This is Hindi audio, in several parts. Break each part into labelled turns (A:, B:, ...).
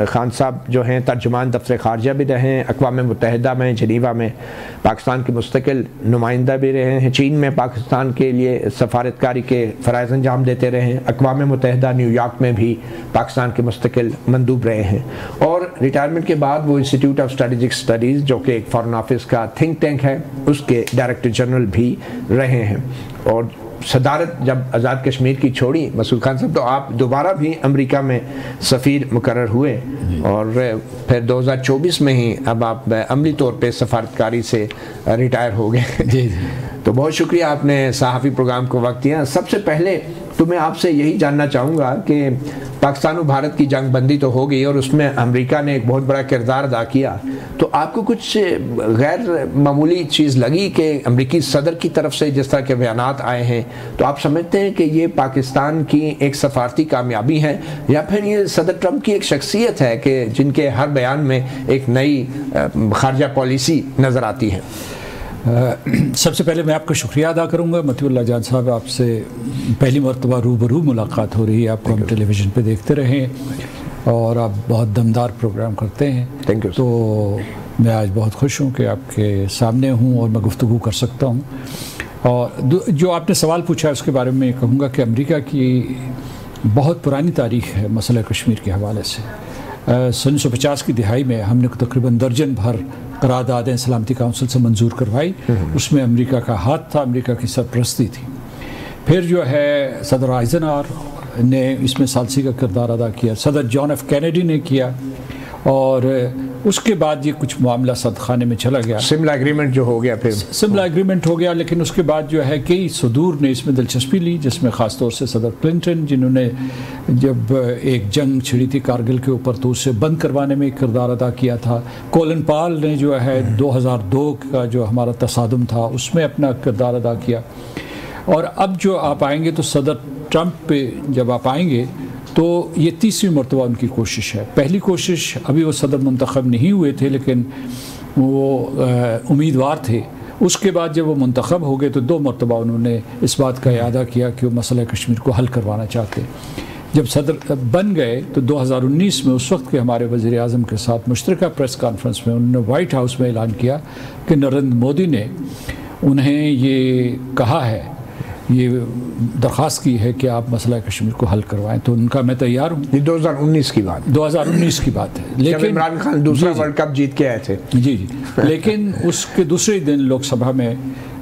A: खान साहब जो हैं तर्जुमान दफ्तर ख़ारजा भी रहे हैं, अक़वाम मुत्तहिदा में जनीवा में पाकिस्तान के मुस्तकिल नुमाइंदा भी रहे हैं, चीन में पाकिस्तान के लिए सफारतकारी के फ़राइज़ अंजाम देते रहे हैं, अक़वाम मुत्तहिदा न्यूयॉर्क में भी पाकिस्तान के मुस्तकिल मंदूब रहे हैं, और रिटायरमेंट के बाद वो इंस्टीट्यूट ऑफ स्ट्रेटेजिक स्टडीज़ जो कि एक फ़ॉरेन ऑफिस का थिंक टैंक है उसके डायरेक्टर जनरल भी रहे हैं। और सदारत जब आज़ाद कश्मीर की छोड़ी मसूद खान साहब, तो आप दोबारा भी अमेरिका में सफ़ीर मुकर्रर हुए और फिर 2024 में ही अब आप अमली तौर पे सफारतकारी से रिटायर हो गए। जी तो बहुत शुक्रिया आपने सहाफ़ी प्रोग्राम को वक्त दिया। सबसे पहले तो मैं आपसे यही जानना चाहूँगा कि पाकिस्तान और भारत की जंग बंदी तो हो गई और उसमें अमेरिका ने एक बहुत बड़ा किरदार अदा किया, तो आपको कुछ गैर मामूली चीज़ लगी कि अमेरिकी सदर की तरफ से जिस तरह के बयानात आए हैं, तो आप समझते हैं कि ये पाकिस्तान की एक सफारती कामयाबी है या फिर ये सदर ट्रंप की एक शख्सियत है कि जिनके हर बयान में एक नई खारजा पॉलिसी नज़र आती है?
B: सबसे पहले मैं आपका शुक्रिया अदा करूंगा मतीउल्लाह जान साहब, आपसे पहली मरतबा रूबरू मुलाकात हो रही है। आपको हम टेलीविज़न पे देखते रहे और आप बहुत दमदार प्रोग्राम करते हैं।
A: Thank you.
B: तो मैं आज बहुत खुश हूँ कि आपके सामने हूँ और मैं गुफ्तगू कर सकता हूँ। और जो आपने सवाल पूछा है उसके बारे में कहूँगा कि अमेरिका की बहुत पुरानी तारीख़ है मसला कश्मीर के हवाले से। सन 1950 की दिहाई में हमने तकरीबन दर्जन भर करारदादें सलामती काउंसिल से मंजूर करवाई, उसमें अमेरिका का हाथ था, अमेरिका की सरपरस्ती थी। फिर जो है सदर आइजनहॉवर ने इसमें सालसी का किरदार अदा किया, सदर जॉन एफ कैनेडी ने किया, और उसके बाद ये कुछ मामला सदखाने में चला गया।
A: सिमला एग्रीमेंट जो हो गया, फिर
B: सिमला एग्रीमेंट हो गया, लेकिन उसके बाद जो है कई सदूर ने इसमें दिलचस्पी ली, जिसमें ख़ास तौर से सदर क्लिंटन, जिन्होंने जब एक जंग छिड़ी थी कारगिल के ऊपर तो उसे बंद करवाने में एक किरदार अदा किया था। कोलिन पॉल ने जो है 2002 का जो हमारा तसादुम था उसमें अपना किरदार अदा किया। और अब जो आप आएंगे तो सदर ट्रंप पे जब आप आएंगे तो ये तीसरी मरतबा उनकी कोशिश है। पहली कोशिश अभी वो सदर मुंतखब नहीं हुए थे लेकिन वो उम्मीदवार थे। उसके बाद जब वो मुंतखब हो गए तो 2 मरतबा उन्होंने इस बात का इरादा किया कि वो मसला कश्मीर को हल करवाना चाहते। जब सदर बन गए तो 2019 में उस वक्त के हमारे वज़ीर आज़म के साथ मुश्तरका प्रेस कॉन्फ्रेंस में उन्होंने वाइट हाउस में ऐलान किया कि नरेंद्र मोदी ने उन्हें ये कहा है, ये दरख्वास्त की है कि आप मसला कश्मीर को हल करवाएं। तो उनका मैं तैयार हूँ।
A: 2019 की बात,
B: 2019 की बात है, लेकिन
A: इमरान खान दूसरा वर्ल्ड कप जीत के आए थे।
B: जी जी लेकिन उसके दूसरे दिन लोकसभा में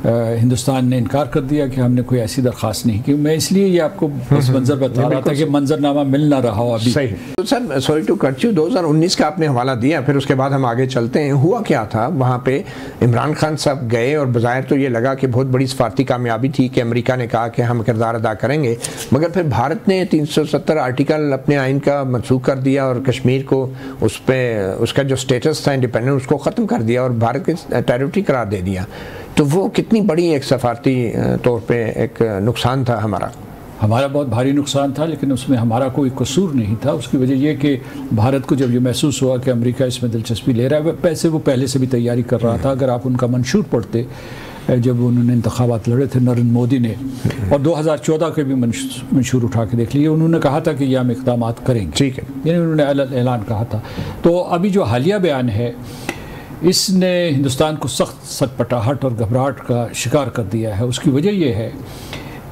B: हिंदुस्तान ने इनकार कर दिया कि हमने कोई ऐसी दरख्वास्त नहीं की। मैं इसलिए ये आपको बस मंजर बता रहा था कि मंजरनामा मिल ना रहा हो अभी।
A: सही। तो sir sorry to cut you, 2019 का आपने हवाला दिया, फिर उसके बाद हम आगे चलते हैं। हुआ क्या था वहाँ पे? इमरान खान साहब गए और बज़ाहिर तो ये लगा कि बहुत बड़ी सफारती कामयाबी थी कि अमेरिका ने कहा कि हम किरदार अदा करेंगे, मगर फिर भारत ने 370 आर्टिकल अपने आइन का मनसूख कर दिया और कश्मीर को उस पर उसका जो स्टेटस था इंडिपेंडेंट उसको ख़त्म कर दिया और भारत के टेरिटरी करार दे दिया। तो वो कितनी बड़ी एक सफारती तौर पे एक नुकसान था हमारा
B: बहुत भारी नुकसान था, लेकिन उसमें हमारा कोई कसूर नहीं था। उसकी वजह यह कि भारत को जब ये महसूस हुआ कि अमेरिका इसमें दिलचस्पी ले रहा है, वैसे वो पहले से भी तैयारी कर रहा था। अगर आप उनका मंशूर पढ़ते जब उन्होंने इंतखाबात लड़े थे नरेंद्र मोदी ने, और 2014 के भी मंशूर उठा के देख लिए, उन्होंने कहा था कि ये हम इक़दाम करेंगे।
A: ठीक है,
B: यानी उन्होंने ऐलान कहा था। तो अभी जो हालिया बयान है इसने हिंदुस्तान को सख्त सटपटाहट और घबराहट का शिकार कर दिया है। उसकी वजह यह है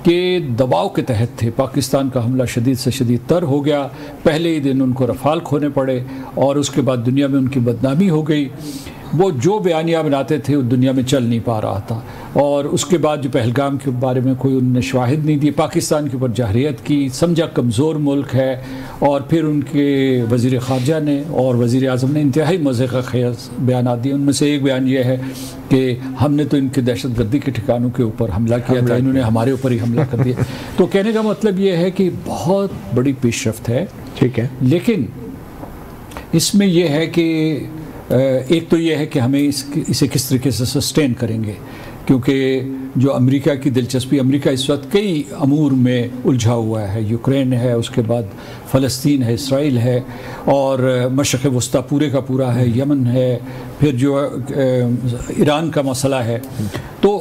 B: कि दबाव के तहत थे। पाकिस्तान का हमला शदीद से शदीद तर हो गया। पहले ही दिन उनको रफ़ाल खोने पड़े और उसके बाद दुनिया में उनकी बदनामी हो गई। वो जो बयानियाँ बनाते थे वो दुनिया में चल नहीं पा रहा था। और उसके बाद जो पहलगाम के बारे में कोई उन्होंने शवाहिद नहीं दी, पाकिस्तान के ऊपर जहरियत की, समझा कमज़ोर मुल्क है। और फिर उनके वज़ीर ख़ारजा ने और वज़ीर आज़म ने इंतहाई मज़े का ख़यास बयान दिए। उनमें से एक बयान यह है कि हमने तो इनके दहशत गर्दी के ठिकानों के ऊपर हमला किया था, इन्होंने हमारे ऊपर ही हमला कर दिया। तो कहने का मतलब ये है कि बहुत बड़ी पेशरफ्त है।
A: ठीक है,
B: लेकिन इसमें यह है कि एक तो ये है कि हमें इसे किस तरीके से सस्टेन करेंगे क्योंकि जो अमेरिका की दिलचस्पी, अमेरिका इस वक्त कई अमूर में उलझा हुआ है, यूक्रेन है, उसके बाद फ़लस्तीन है, इसराइल है, और मशरक़ वस्ता पूरे का पूरा है, यमन है, फिर जो ईरान का मसला है। तो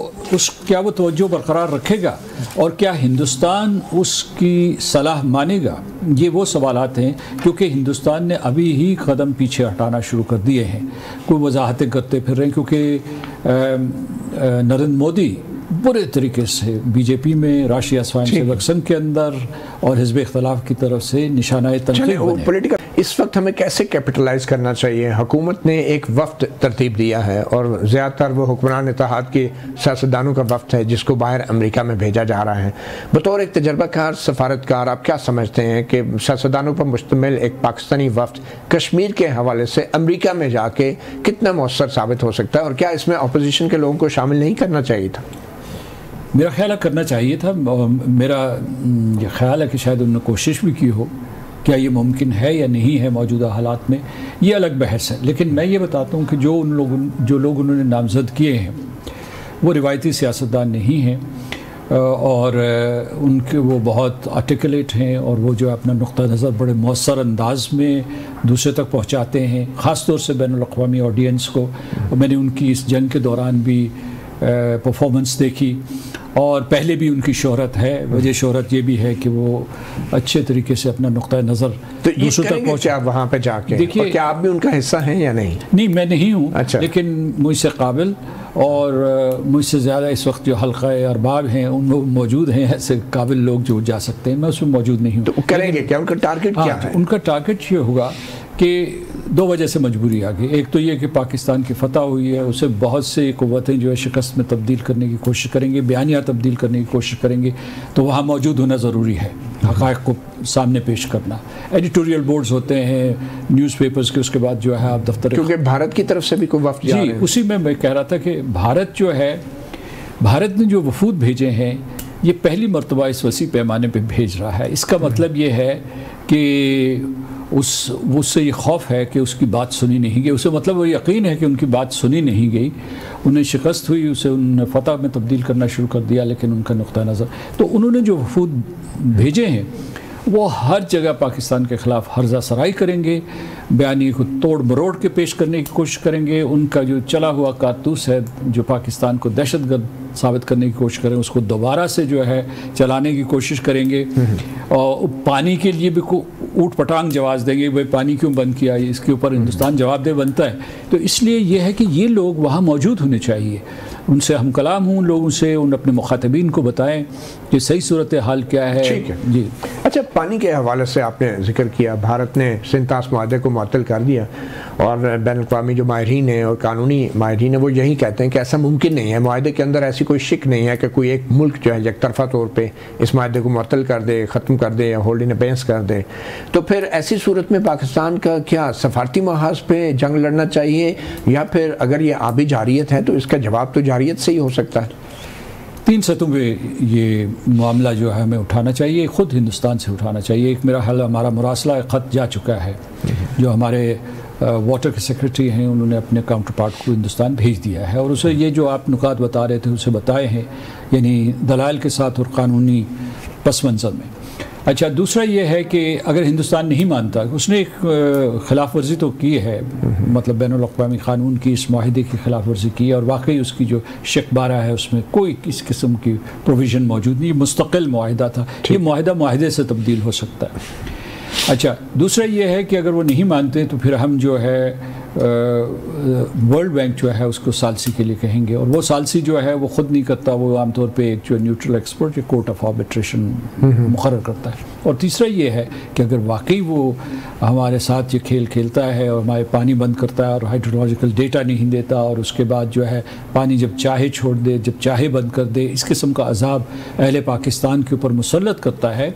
B: क्या वो तवज्जो बरकरार रखेगा और क्या हिंदुस्तान उसकी सलाह मानेगा? ये वो सवालात हैं, क्योंकि हिंदुस्तान ने अभी ही कदम पीछे हटाना शुरू कर दिए हैं, कोई वजाहतें करते फिर रहे हैं, क्योंकि नरेंद्र मोदी बुरे तरीके से बीजेपी में, राष्ट्रीय स्वयं सेवक संघ के अंदर और हिज़्ब इख्तिलाफ की तरफ से निशाना तनकीद बने।
A: इस वक्त हमें कैसे कैपिटलाइज करना चाहिए? हुकूमत ने एक वफ्द तरतीब दिया है और ज़्यादातर वो हुक्मरान इत्तेहाद के सियासतदानों का वफ्द है जिसको बाहर अमेरिका में भेजा जा रहा है। बतौर एक तजर्बाकार सफारतकार आप क्या समझते हैं कि सियासतदानों पर मुश्तमिल एक पाकिस्तानी वफ्द कश्मीर के हवाले से अमेरिका में जाके कितना मौसर साबित हो सकता है, और क्या इसमें अपोजिशन के लोगों को शामिल नहीं करना चाहिए था?
B: मेरा ख्याल करना चाहिए था। मेरा ये ख्याल है कि शायद उन्होंने कोशिश भी की हो। क्या ये मुमकिन है या नहीं है मौजूदा हालात में, ये अलग बहस है। लेकिन मैं ये बताता हूँ कि जो लोग उन्होंने नामज़द किए हैं वो रिवायती सियासतदान नहीं हैं, और उनके वो बहुत आर्टिकुलेट हैं, और वो जो अपना नुक्ता नज़र बड़े मौसर अंदाज में दूसरे तक पहुँचाते हैं, ख़ास तौर से बैनुल अक़वामी ऑडियंस को। मैंने उनकी इस जंग के दौरान भी परफॉर्मेंस देखी, और पहले भी उनकी शोहरत है। वजह शोहरत ये भी है कि वो अच्छे तरीके से अपना नुक्ता नज़र दूसरों तक पहुँचा
A: वहाँ पे जाके।
B: देखिए,
A: क्या आप भी उनका हिस्सा हैं या नहीं?
B: नहीं, मैं नहीं हूँ।
A: अच्छा।
B: लेकिन मुझसे काबिल और मुझसे ज़्यादा इस वक्त जो हल्का अरबाब हैं उन मौजूद हैं, ऐसे काबिल लोग जो जा सकते हैं, मैं उसमें मौजूद नहीं हूँ।
A: तो करेंगे क्या? उनका टारगेट क्या है?
B: उनका टारगेट ये होगा कि दो वजह से मजबूरी आ गई। एक तो ये कि पाकिस्तान की फतह हुई है, उसे बहुत से क़ुव्वतें जो है शिकस्त में तब्दील करने की कोशिश करेंगे, बयानिया तब्दील करने की कोशिश करेंगे, तो वहाँ मौजूद होना ज़रूरी है, हक़ाइक़ को सामने पेश करना। एडिटोरियल बोर्ड्स होते हैं न्यूज़पेपर्स के, उसके बाद जो है आप दफ्तर,
A: क्योंकि भारत की तरफ से भी कोई वफ़द जा रहे हैं।
B: उसी में मैं कह रहा था कि भारत जो है, भारत ने जो वफूद भेजे हैं ये पहली मरतबा इस वसी पैमाने पर भेज रहा है। इसका मतलब ये है कि उससे ये खौफ है कि उसकी बात सुनी नहीं गई, उसे मतलब वो यकीन है कि उनकी बात सुनी नहीं गई, उन्हें शिकस्त हुई, उसे उन्होंने फतह में तब्दील करना शुरू कर दिया। लेकिन उनका नुक्ता नज़र, तो उन्होंने जो वफूद भेजे हैं वो हर जगह पाकिस्तान के ख़िलाफ़ हर्जा सराई करेंगे, बयानी को तोड़ मरोड़ के पेश करने की कोशिश करेंगे। उनका जो चला हुआ कारतूस है, जो पाकिस्तान को दहशतगर्द साबित करने की कोशिश करें, उसको दोबारा से जो है चलाने की कोशिश करेंगे। और पानी के लिए भी ऊट पटांग जवाब देंगे, भाई पानी क्यों बंद किया, इसके ऊपर हिंदुस्तान जवाबदेह बनता है। तो इसलिए यह है कि ये लोग वहाँ मौजूद होने चाहिए, उनसे हम कलाम हूँ, लोगों से उन अपने मुखातबीन को बताएं कि सही सूरत हाल क्या है।
A: ठीक है
B: जी।
A: अच्छा, पानी के हवाले से आपने जिक्र किया, भारत ने सिंतास माहदे को मुअत्तल कर दिया, और बैनुल-अक़वामी जो माहिरीन हैं और कानूनी माहिरीन हैं वो यही कहते हैं कि ऐसा मुमकिन नहीं है। माहदे के अंदर ऐसी कोई शिक नहीं है कि कोई एक मुल्क जो है एकतरफा तौर पर इस माहदे को मुअत्तल कर दे, ख़त्म कर दे या होल्ड इन अबेंस कर दे। तो फिर ऐसी सूरत में पाकिस्तान का क्या सफारती महाज पे जंग लड़ना चाहिए, या फिर अगर ये आबी जारियत है तो इसका जवाब तो जारियत से ही हो सकता है?
B: तीन सतहों पे ये मामला जो है हमें उठाना चाहिए, ख़ुद हिंदुस्तान से उठाना चाहिए। एक मेरा हाल, हमारा मुरासला ख़त जा चुका है, जो हमारे वाटर के सेक्रेटरी हैं उन्होंने अपने काउंटर पार्ट को हिंदुस्तान भेज दिया है, और उसे ये जो आप नुकात बता रहे थे उसे बताए हैं, यानी दलाइल के साथ और कानूनी पस मंज़र में। अच्छा, दूसरा ये है कि अगर हिंदुस्तान नहीं मानता, उसने एक ख़िलाफ़ वर्जी तो की है, मतलब बैनुल अक़वामी क़ानून की इस माहिदे की ख़िलाफ़ वर्जी की है, और वाकई उसकी जो शकबारा है उसमें कोई किस किस्म की प्रोविज़न मौजूद नहीं, मुस्तक़िल मुआहिदा था। ये मुआहिदा मुआहिदे से तब्दील हो सकता है। अच्छा, दूसरा ये है कि अगर वो नहीं मानते तो फिर हम जो है वर्ल्ड बैंक जो है उसको सालसी के लिए कहेंगे, और वो सालसी जो है वो ख़ुद नहीं करता, वो आमतौर पे एक जो न्यूट्रल एक्सपर्ट या कोर्ट ऑफ आर्बिट्रेशन मुकर्रर करता है। और तीसरा ये है कि अगर वाकई वो हमारे साथ ये खेल खेलता है और हमारे पानी बंद करता है और हाइड्रोलॉजिकल डेटा नहीं देता, और उसके बाद जो है पानी जब चाहे छोड़ दे, जब चाहे बंद कर दे, इस किस्म का अजाब अहले पाकिस्तान के ऊपर मुसल्लत करता है,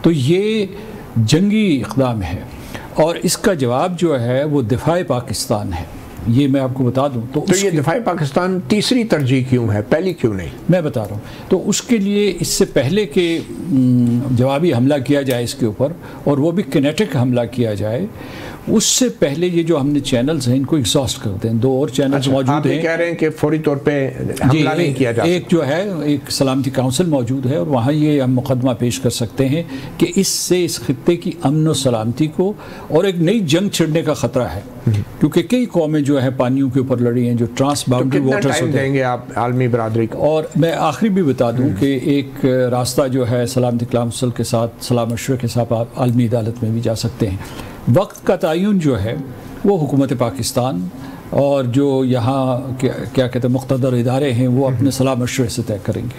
B: तो ये जंगी इक़दाम है, और इसका जवाब जो है वो दिफाए पाकिस्तान है। ये मैं आपको बता दूं।
A: तो ये दिफाई पाकिस्तान तीसरी तरजीह क्यों है, पहली क्यों नहीं?
B: मैं बता रहा हूँ। तो उसके लिए इससे पहले कि जवाबी हमला किया जाए इसके ऊपर, और वो भी किनेटिक हमला किया जाए, उससे पहले ये जो हमने चैनल्स हैं इनको एग्जॉस्ट करते हैं। 2 और चैनल्स मौजूद
A: आप
B: हैं।
A: कह रहे हैं कि फौरी तौर पे हमला नहीं किया जा सकता।
B: एक जो है एक सलामती काउंसिल मौजूद है, और वहाँ ये हम मुकदमा पेश कर सकते हैं कि इससे इस खित्ते की अमन और सलामती को और एक नई जंग छिड़ने का खतरा है, क्योंकि कई कौमें जो है पानियों के ऊपर लड़ी हैं, जो ट्रांस बाउंड्री वाटर्स होते
A: देंगे आप आलमी बरादरी को? और
B: मैं आखिरी भी बता दूं कि एक रास्ता जो है सलामती काउंसिल के साथ सलाह मशवरे के साथ आप आलमी अदालत में भी जा सकते हैं। वक्त का तयन जो है वो हुकूमत पाकिस्तान और जो यहाँ क्या कहते हैं मुख्तदर इदारे हैं वो अपने सलाह मशवरे से तय करेंगे।